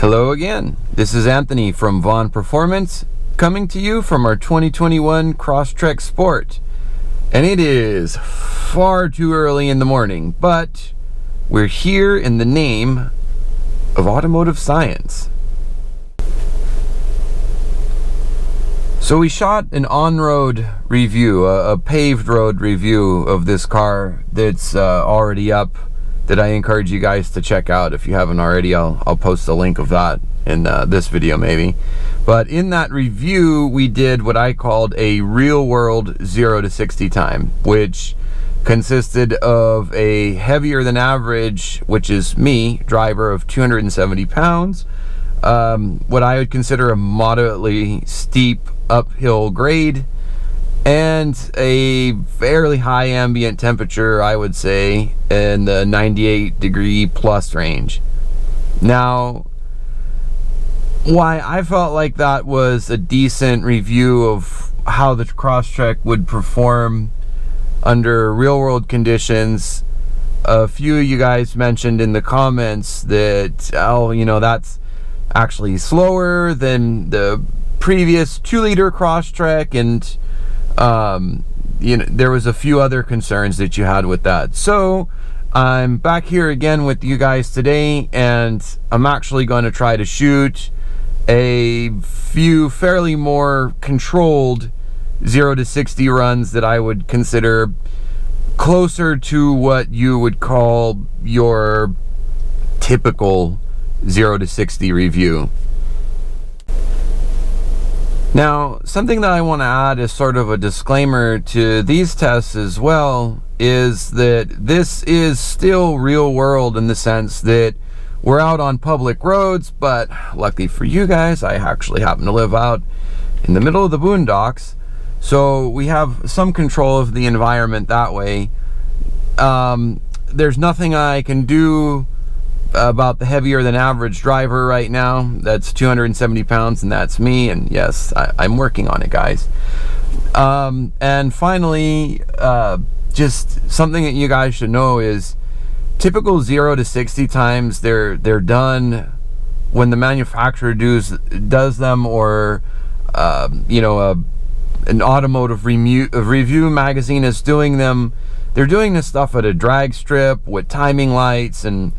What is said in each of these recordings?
Hello again. This is Anthony from Vaughn Performance, coming to you from our 2021 Crosstrek Sport. And it is far too early in the morning, but we're here in the name of automotive science. So we shot an on-road review, a paved road review of this car that's already up, that I encourage you guys to check out. If you haven't already, I'll post a link of that in this video maybe. But in that review, we did what I called a real-world 0 to 60 time, which consisted of a heavier than average, which is me, driver of 270 pounds, what I would consider a moderately steep uphill grade, and a fairly high ambient temperature, I would say, in the 98-degree plus range. Now, why I felt like that was a decent review of how the Crosstrek would perform under real-world conditions, a few of you guys mentioned in the comments that, oh, you know, that's actually slower than the previous 2-liter Crosstrek, and you know, there was a few other concerns that you had with that. So I'm back here again with you guys today, and I'm actually going to try to shoot a few fairly more controlled 0 to 60 runs that I would consider closer to what you would call your typical 0 to 60 review. Now, something that I want to add as sort of a disclaimer to these tests as well is that this is still real world, in the sense that we're out on public roads, but luckily for you guys, I actually happen to live out in the middle of the boondocks, so we have some control of the environment that way. There's nothing I can do about the heavier than average driver right now. That's 270 pounds, and that's me, and yes, I'm working on it, guys. And finally, just something that you guys should know is typical 0 to 60 times, they're done when the manufacturer does them, or you know, an automotive review magazine is doing them. They're doing this stuff at a drag strip with timing lights and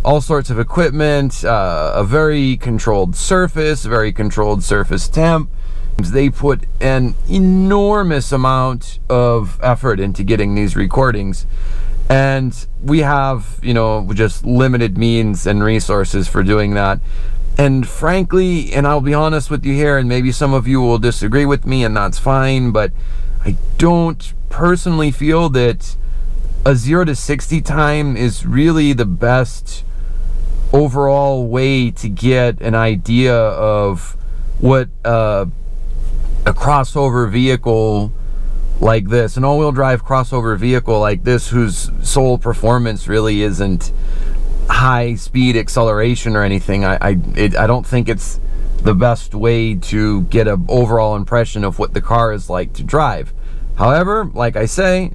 all sorts of equipment, a very controlled surface, temp. They put an enormous amount of effort into getting these recordings, and we have, you know, just limited means and resources for doing that. And frankly, and I'll be honest with you here, and maybe some of you will disagree with me, and that's fine, but I don't personally feel that a 0 to 60 time is really the best overall way to get an idea of what a crossover vehicle like this, an all-wheel drive crossover vehicle like this, whose sole performance really isn't high speed acceleration or anything, I don't think it's the best way to get an overall impression of what the car is like to drive. However, like I say,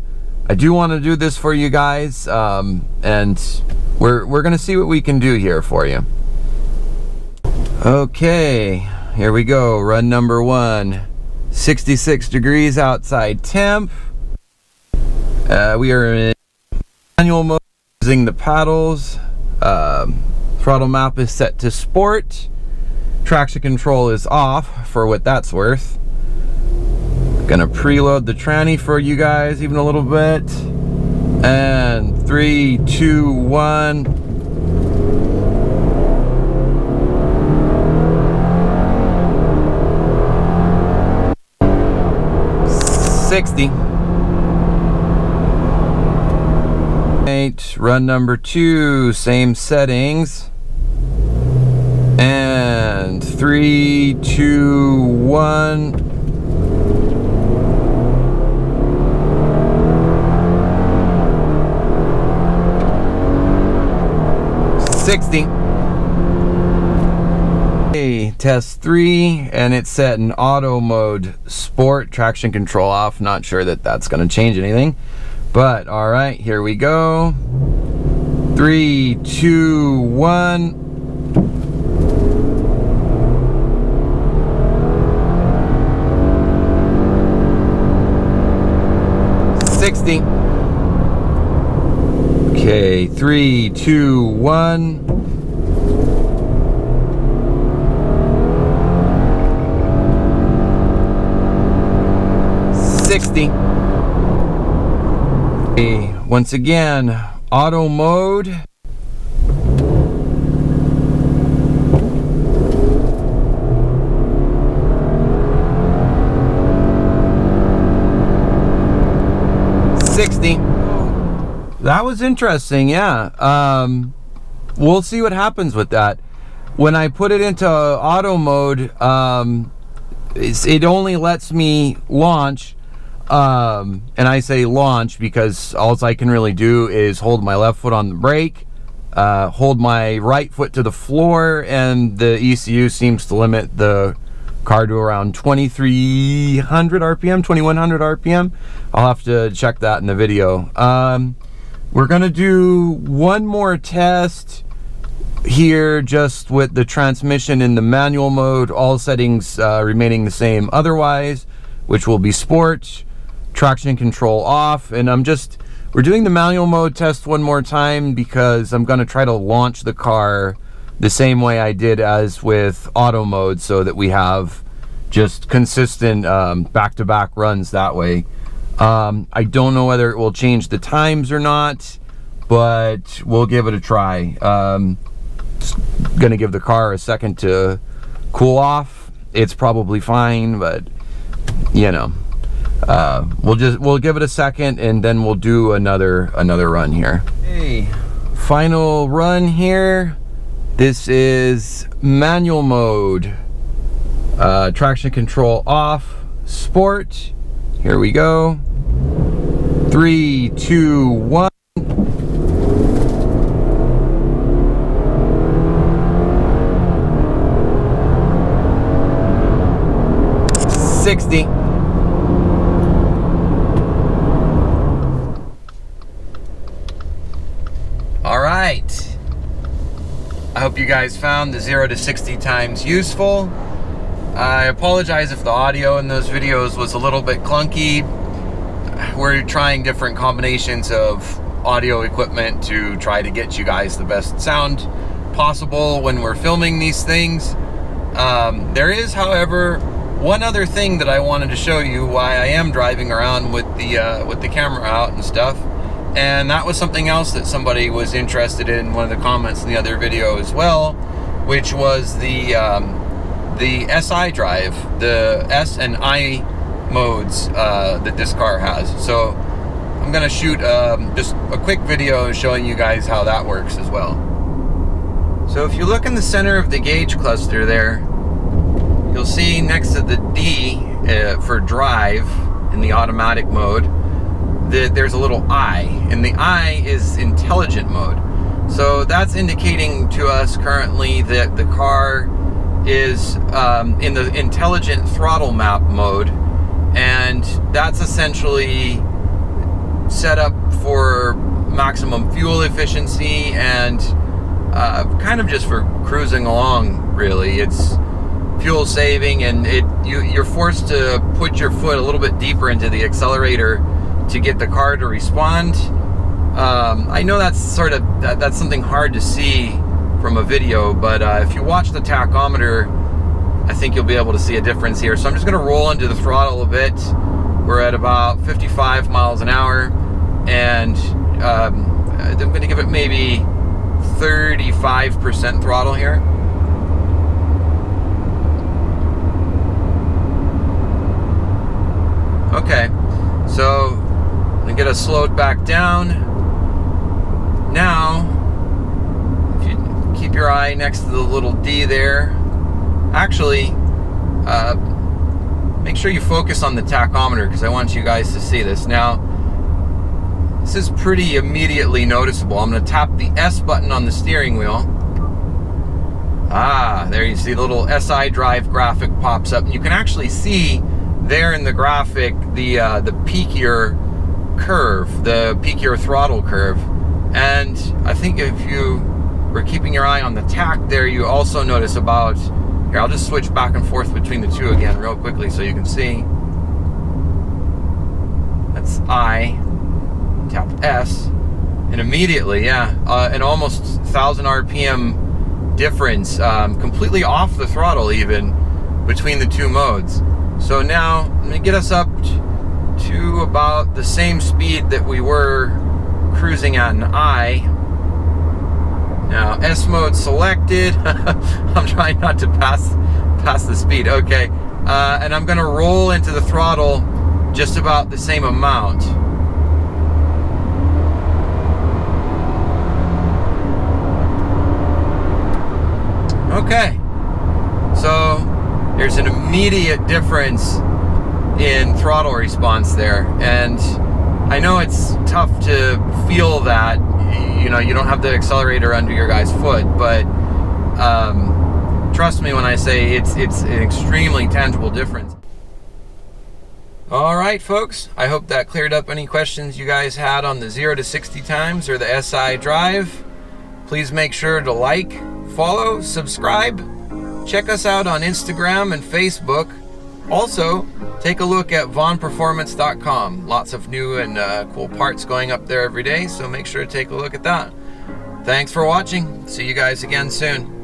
I do want to do this for you guys, and we're gonna see what we can do here for you. Okay, here we go. Run number 1. 66 degrees outside temp. We are in manual mode using the paddles. Throttle map is set to sport. Traction control is off, for what that's worth. Gonna preload the tranny for you guys even a little bit. And 3, 2, 1. Run number 2, same settings. And 3, 2, 1. Okay, test 3, and it's set in auto mode sport, traction control off. Not sure that that's going to change anything, but all right, here we go. 3, 2, 1. 60. Okay, 3, 2, 1. Okay, once again, auto mode. That was interesting, yeah. We'll see what happens with that. When I put it into auto mode, it only lets me launch, and I say launch because all I can really do is hold my left foot on the brake, hold my right foot to the floor, and the ECU seems to limit the car to around 2300 RPM, 2100 RPM. I'll have to check that in the video. We're gonna do one more test here just with the transmission in the manual mode, all settings remaining the same otherwise, which will be sport, traction control off, and we're doing the manual mode test one more time because I'm gonna try to launch the car the same way I did as with auto mode so that we have just consistent back-to-back runs that way. I don't know whether it will change the times or not, but we'll give it a try. Just gonna give the car a second to cool off. It's probably fine, but you know, we'll give it a second and then we'll do another run here. Okay, final run here. This is manual mode, traction control off, sport. Here we go. 3, 2, 1. All right. I hope you guys found the 0 to 60 times useful. I apologize if the audio in those videos was a little bit clunky. We're trying different combinations of audio equipment to try to get you guys the best sound possible when we're filming these things. There is, however, one other thing that I wanted to show you why I am driving around with the camera out and stuff, and that was something else that somebody was interested in one of the comments in the other video as well, which was the SI drive, the S and I modes that this car has. So I'm gonna shoot just a quick video showing you guys how that works as well. So if you look in the center of the gauge cluster there, you'll see next to the D for drive in the automatic mode that there's a little I, and the I is intelligent mode. So that's indicating to us currently that the car is in the intelligent throttle map mode, and that's essentially set up for maximum fuel efficiency and kind of just for cruising along, really. It's fuel saving, and you're forced to put your foot a little bit deeper into the accelerator to get the car to respond. I know that's something hard to see from a video, but if you watch the tachometer, I think you'll be able to see a difference here. So I'm just going to roll into the throttle a bit. We're at about 55 miles an hour, and I'm going to give it maybe 35% throttle here. Okay, so I'm going to get us slowed back down. Now, if you keep your eye next to the little D there, actually, make sure you focus on the tachometer because I want you guys to see this. Now, this is pretty immediately noticeable. I'm going to tap the S button on the steering wheel. Ah, there you see the little SI drive graphic pops up, and you can actually see there in the graphic the peakier curve, the peakier throttle curve. And I think if you were keeping your eye on the tach there, you also notice about, here, I'll just switch back and forth between the two again real quickly so you can see. That's I. tapped S, and immediately, yeah, an almost 1,000 RPM difference, completely off the throttle even, between the two modes. So now, let me get us up to about the same speed that we were cruising at in I. Now, S mode selected. I'm trying not to pass the speed. Okay, and I'm gonna roll into the throttle just about the same amount. Okay, so there's an immediate difference in throttle response there, and I know it's tough to feel that, you know, you don't have the accelerator under your guy's foot, but trust me when I say it's an extremely tangible difference. All right, folks, I hope that cleared up any questions you guys had on the 0 to 60 times or the SI drive. Please make sure to like, follow, subscribe. Check us out on Instagram and Facebook. Also, take a look at vaughnperformance.com. Lots of new and cool parts going up there every day, so make sure to take a look at that. Thanks for watching. See you guys again soon.